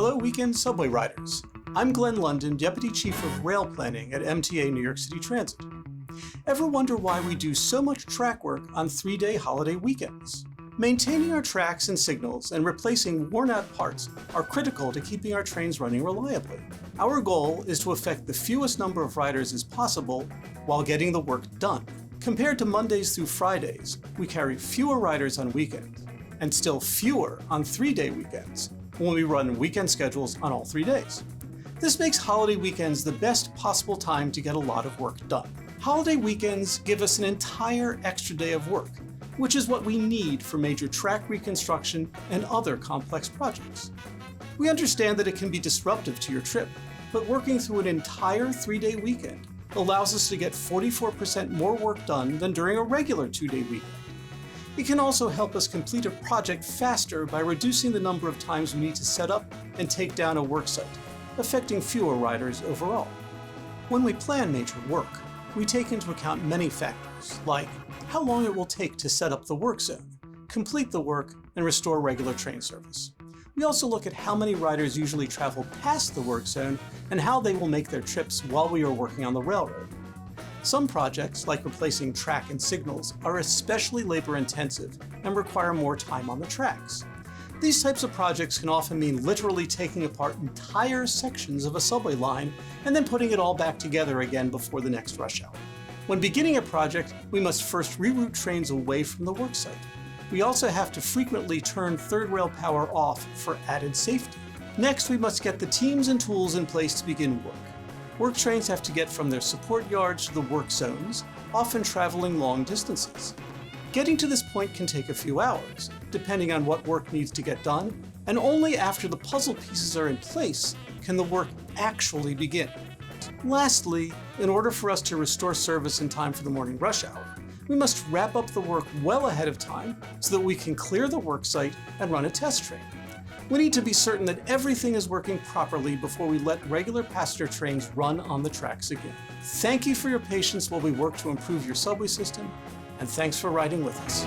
Hello, weekend subway riders. I'm Glenn London, Deputy Chief of Rail Planning at MTA New York City Transit. Ever wonder why we do so much track work on 3-day holiday weekends? Maintaining our tracks and signals and replacing worn-out parts are critical to keeping our trains running reliably. Our goal is to affect the fewest number of riders as possible while getting the work done. Compared to Mondays through Fridays, we carry fewer riders on weekends and still fewer on 3-day weekends when we run weekend schedules on all 3 days. This makes holiday weekends the best possible time to get a lot of work done. Holiday weekends give us an entire extra day of work, which is what we need for major track reconstruction and other complex projects. We understand that it can be disruptive to your trip, but working through an entire 3-day weekend allows us to get 44% more work done than during a regular 2-day weekend. It can also help us complete a project faster by reducing the number of times we need to set up and take down a work site, affecting fewer riders overall. When we plan major work, we take into account many factors, like how long it will take to set up the work zone, complete the work, and restore regular train service. We also look at how many riders usually travel past the work zone and how they will make their trips while we are working on the railroad. Some projects, like replacing track and signals, are especially labor-intensive and require more time on the tracks. These types of projects can often mean literally taking apart entire sections of a subway line and then putting it all back together again before the next rush hour. When beginning a project, we must first reroute trains away from the work site. We also have to frequently turn third rail power off for added safety. Next, we must get the teams and tools in place to begin work. Work trains have to get from their support yards to the work zones, often traveling long distances. Getting to this point can take a few hours, depending on what work needs to get done, and only after the puzzle pieces are in place can the work actually begin. Lastly, in order for us to restore service in time for the morning rush hour, we must wrap up the work well ahead of time so that we can clear the work site and run a test train. We need to be certain that everything is working properly before we let regular passenger trains run on the tracks again. Thank you for your patience while we work to improve your subway system, and thanks for riding with us.